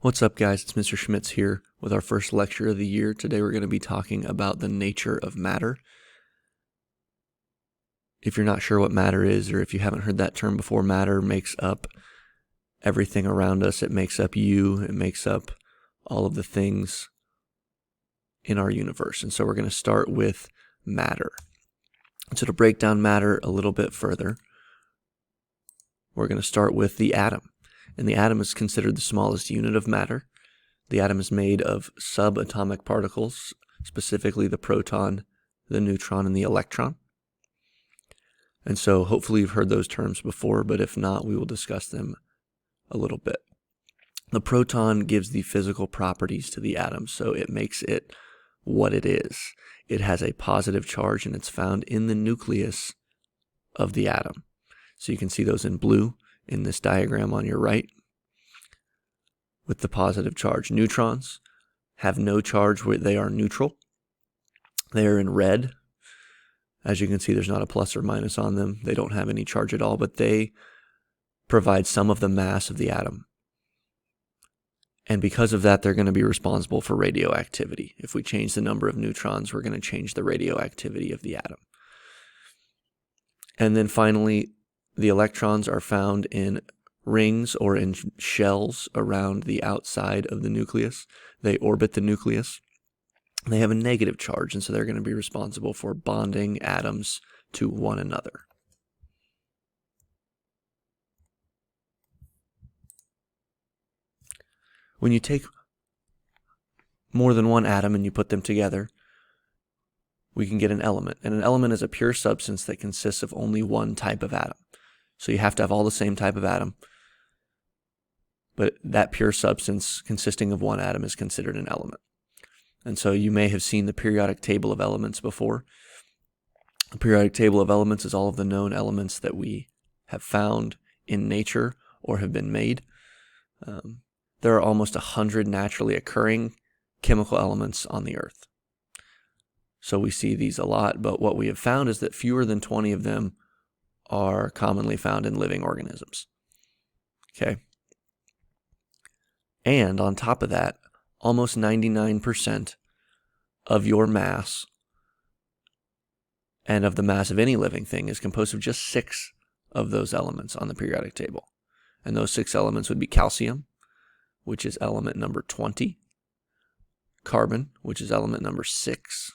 What's up, guys? It's Mr. Schmitz here with our first lecture of the year. Today we're going to be talking about the nature of matter. If you're not sure what matter is, or if you haven't heard that term before, matter makes up everything around us. It makes up you. It makes up all of the things in our universe. And so we're going to start with matter. So to break down matter a little bit further, we're going to start with the atom. And the atom is considered the smallest unit of matter. The atom is made of subatomic particles, specifically the proton, the neutron, and the electron. And so hopefully you've heard those terms before, but if not, we will discuss them a little bit. The proton gives the physical properties to the atom, so it makes it what it is. It has a positive charge, and it's found in the nucleus of the atom. So you can see those in blue in this diagram on your right with the positive charge. Neutrons have no charge where they are neutral. They are in red. As you can see, there's not a plus or minus on them. They don't have any charge at all, but they provide some of the mass of the atom. And because of that, they're going to be responsible for radioactivity. If we change the number of neutrons, we're going to change the radioactivity of the atom. And then finally, the electrons are found in rings or in shells around the outside of the nucleus. They orbit the nucleus. They have a negative charge, and so they're going to be responsible for bonding atoms to one another. When you take more than one atom and you put them together, we can get an element. And an element is a pure substance that consists of only one type of atom. So you have to have all the same type of atom, but that pure substance consisting of one atom is considered an element. And so you may have seen the periodic table of elements before. The periodic table of elements is all of the known elements that we have found in nature or have been made. There are almost 100 naturally occurring chemical elements on the earth. So we see these a lot, but what we have found is that fewer than 20 of them are commonly found in living organisms. Okay. And on top of that, almost 99% of your mass and of the mass of any living thing is composed of just 6 of those elements on the periodic table. And those 6 elements would be calcium, which is element number 20, carbon, which is element number 6,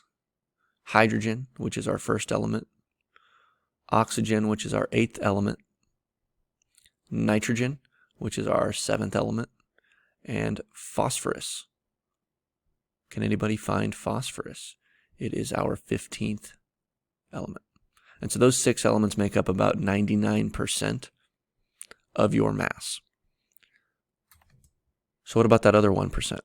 hydrogen, which is our first element, oxygen, which is our 8th element, nitrogen, which is our 7th element, and phosphorus. Can anybody find phosphorus? It is our 15th element. And so those 6 elements make up about 99% of your mass. So what about that other 1%?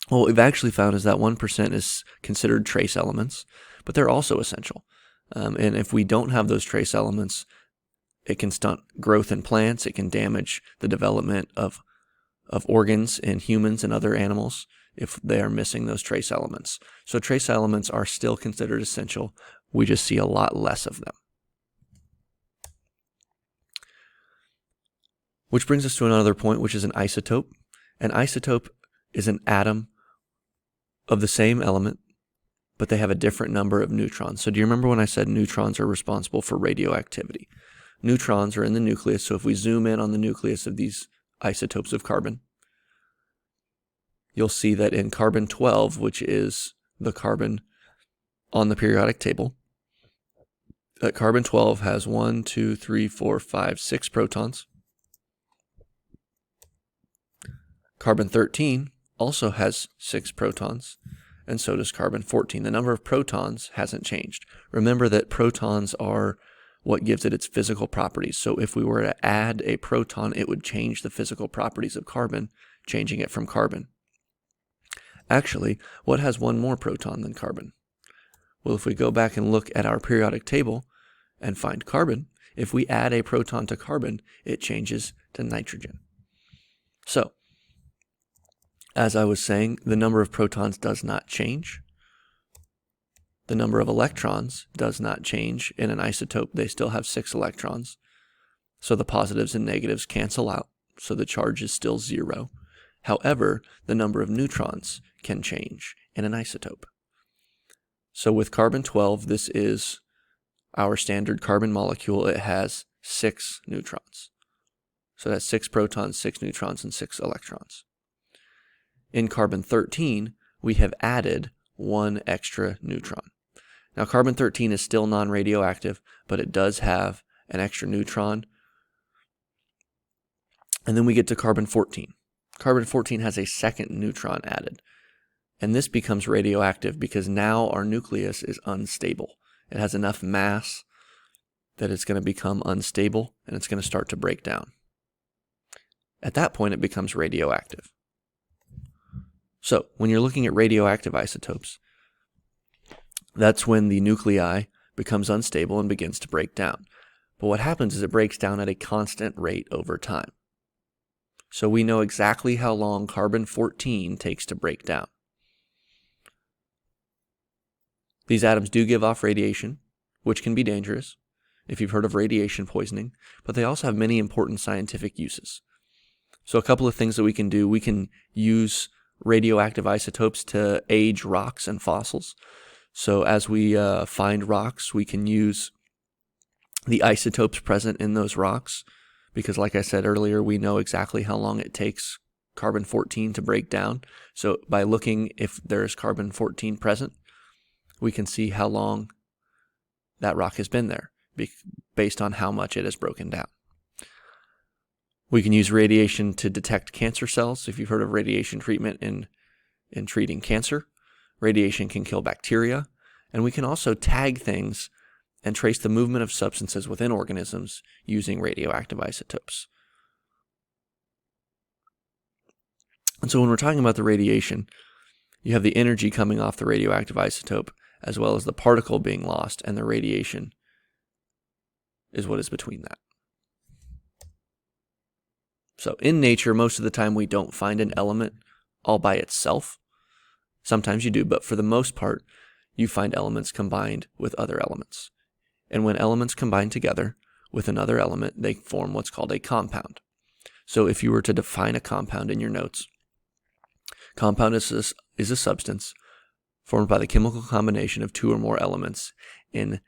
Well, what we've actually found is that 1% is considered trace elements, but they're also essential. And if we don't have those trace elements, it can stunt growth in plants. It can damage the development of organs in humans and other animals if they are missing those trace elements. So trace elements are still considered essential. We just see a lot less of them. Which brings us to another point, which is an isotope. An isotope is an atom of the same element, but they have a different number of neutrons. So do you remember when I said neutrons are responsible for radioactivity? Neutrons are in the nucleus, so if we zoom in on the nucleus of these isotopes of carbon, you'll see that in carbon-12, which is the carbon on the periodic table, that carbon-12 has 1, 2, 3, 4, 5, 6 protons. Carbon-13 also has 6 protons, and so does carbon-14. The number of protons hasn't changed. Remember that protons are what gives it its physical properties. So if we were to add a proton, it would change the physical properties of carbon, changing it from carbon. Actually, what has one more proton than carbon? Well, if we go back and look at our periodic table and find carbon, if we add a proton to carbon, it changes to nitrogen. So, as I was saying, the number of protons does not change. The number of electrons does not change. In an isotope, they still have 6 electrons. So the positives and negatives cancel out. So the charge is still 0. However, the number of neutrons can change in an isotope. So with carbon-12, this is our standard carbon molecule. It has 6 neutrons. So that's 6 protons, 6 neutrons, and 6 electrons. In carbon-13, we have added 1 extra neutron. Now, carbon-13 is still non-radioactive, but it does have an extra neutron. And then we get to carbon-14. Carbon-14 has a second neutron added. And this becomes radioactive because now our nucleus is unstable. It has enough mass that it's going to become unstable, and it's going to start to break down. At that point, it becomes radioactive. So, when you're looking at radioactive isotopes, that's when the nuclei becomes unstable and begins to break down. But what happens is it breaks down at a constant rate over time. So we know exactly how long carbon-14 takes to break down. These atoms do give off radiation, which can be dangerous, if you've heard of radiation poisoning, but they also have many important scientific uses. So a couple of things that we can do: we can use radioactive isotopes to age rocks and fossils. So as we find rocks, we can use the isotopes present in those rocks, because like I said earlier, we know exactly how long it takes carbon-14 to break down. So by looking if there's carbon-14 present, we can see how long that rock has been there based on how much it has broken down. We can use radiation to detect cancer cells. If you've heard of radiation treatment in treating cancer, radiation can kill bacteria. And we can also tag things and trace the movement of substances within organisms using radioactive isotopes. And so when we're talking about the radiation, you have the energy coming off the radioactive isotope, as well as the particle being lost, and the radiation is what is between that. So in nature, most of the time we don't find an element all by itself. Sometimes you do, but for the most part, you find elements combined with other elements. And when elements combine together with another element, they form what's called a compound. So if you were to define a compound in your notes, compound is a substance formed by the chemical combination of 2 or more elements in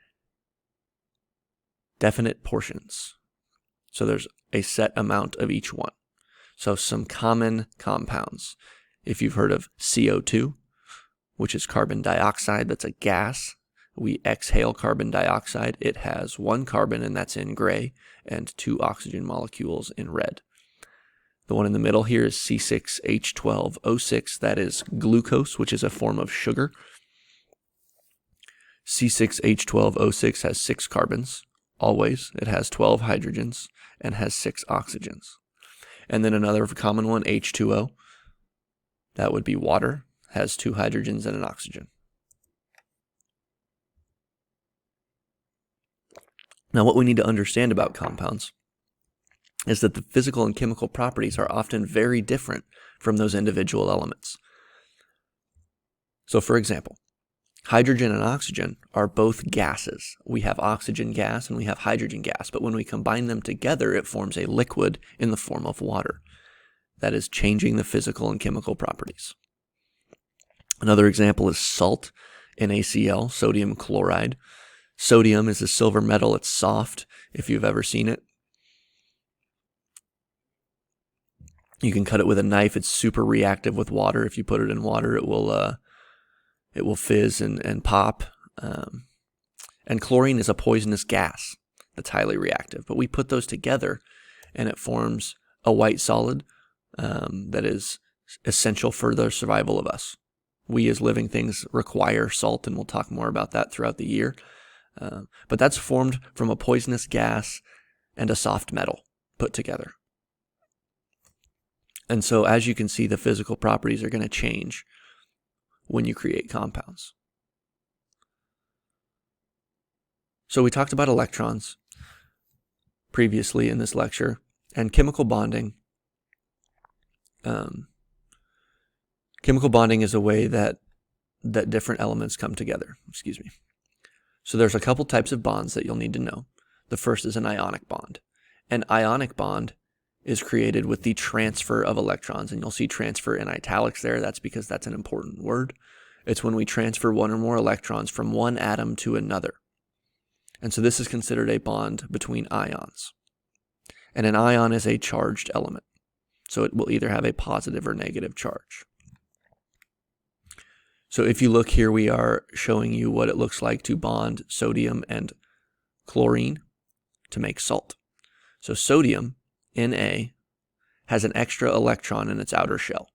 definite portions. So there's a set amount of each one. So some common compounds: if you've heard of CO2, which is carbon dioxide, that's a gas. We exhale carbon dioxide. It has 1 carbon, and that's in gray, and 2 oxygen molecules in red. The one in the middle here is C6H12O6. That is glucose, which is a form of sugar. C6H12O6 has 6 carbons, always. It has 12 hydrogens and has 6 oxygens. And then another common one, H2O, that would be water, has 2 hydrogens and an oxygen. Now, what we need to understand about compounds is that the physical and chemical properties are often very different from those individual elements. So, for example, hydrogen and oxygen are both gases. We have oxygen gas and we have hydrogen gas, but when we combine them together, it forms a liquid in the form of water. That is changing the physical and chemical properties. Another example is salt, NaCl, sodium chloride. Sodium is a silver metal. It's soft, if you've ever seen it. You can cut it with a knife. It's super reactive with water. If you put it in water, it will fizz and pop. And chlorine is a poisonous gas that's highly reactive. But we put those together, and it forms a white solid that is essential for the survival of us. We as living things require salt, and we'll talk more about that throughout the year. But that's formed from a poisonous gas and a soft metal put together. And so as you can see, the physical properties are going to change when you create compounds. So we talked about electrons previously in this lecture, and chemical bonding. Chemical bonding is a way that different elements come together. So there's a couple types of bonds that you'll need to know. The first is an ionic bond. An ionic bond is created with the transfer of electrons. And you'll see transfer in italics there. That's because that's an important word. It's when we transfer one or more electrons from one atom to another. And so this is considered a bond between ions. And an ion is a charged element. So it will either have a positive or negative charge. So if you look here, we are showing you what it looks like to bond sodium and chlorine to make salt. So sodium, Na, has an extra electron in its outer shell.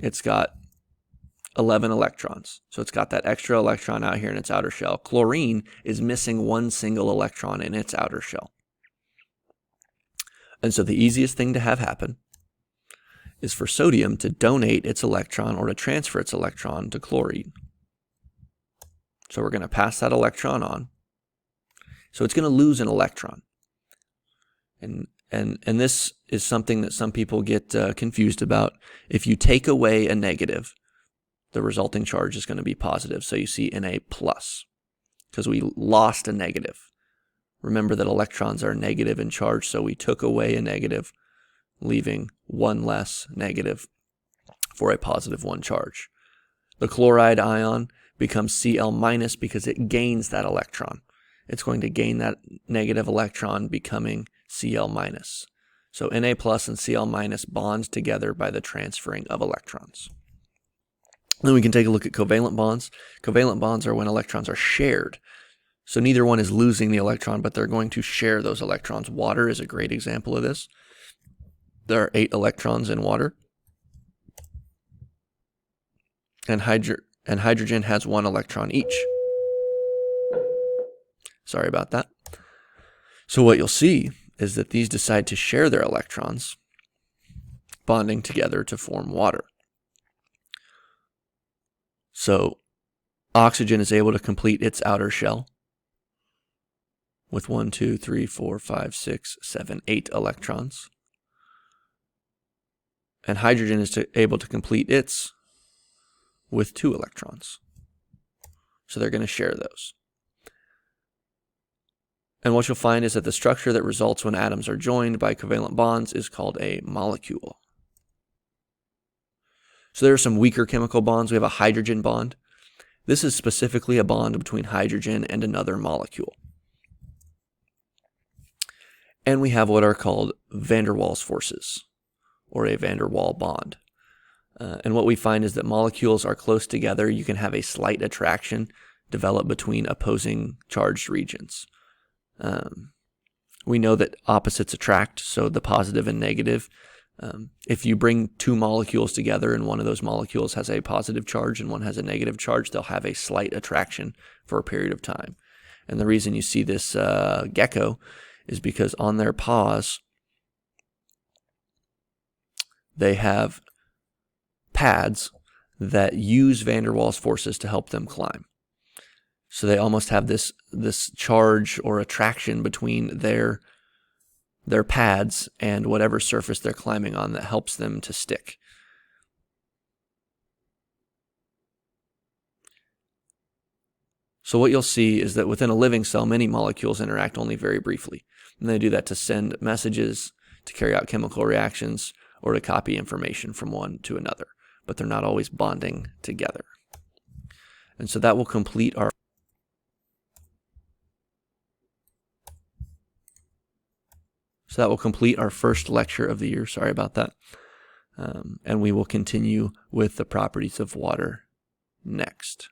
It's got 11 electrons. So it's got that extra electron out here in its outer shell. Chlorine is missing one single electron in its outer shell. And so the easiest thing to have happen is for sodium to donate its electron or to transfer its electron to chlorine. So we're going to pass that electron on. So it's going to lose an electron. And this is something that some people get confused about. If you take away a negative, the resulting charge is going to be positive. So you see Na plus, because we lost a negative. Remember that electrons are negative in charge, so we took away a negative, leaving one less negative for a positive one charge. The chloride ion becomes Cl minus because it gains that electron. It's going to gain that negative electron, becoming Cl minus. So Na plus and Cl minus bond together by the transferring of electrons. Then we can take a look at covalent bonds. Covalent bonds are when electrons are shared. So neither one is losing the electron, but they're going to share those electrons. Water is a great example of this. There are 8 electrons in water. And hydrogen has 1 electron each. Sorry about that. So what you'll see is that these decide to share their electrons, bonding together to form water. So oxygen is able to complete its outer shell with 1, 2, 3, 4, 5, 6, 7, 8 electrons. And hydrogen is able to complete its with 2 electrons. So they're going to share those. And what you'll find is that the structure that results when atoms are joined by covalent bonds is called a molecule. So there are some weaker chemical bonds. We have a hydrogen bond. This is specifically a bond between hydrogen and another molecule. And we have what are called van der Waals forces, or a van der Waal bond. And what we find is that molecules are close together. You can have a slight attraction develop between opposing charged regions. We know that opposites attract, so the positive and negative. If you bring 2 molecules together and one of those molecules has a positive charge and one has a negative charge, they'll have a slight attraction for a period of time. And the reason you see this gecko is because on their paws, they have pads that use van der Waals forces to help them climb. So they almost have this charge or attraction between their pads and whatever surface they're climbing on that helps them to stick. So what you'll see is that within a living cell, many molecules interact only very briefly. And they do that to send messages, to carry out chemical reactions, or to copy information from one to another. But they're not always bonding together. And so that will complete our first lecture of the year. Sorry about that. And we will continue with the properties of water next.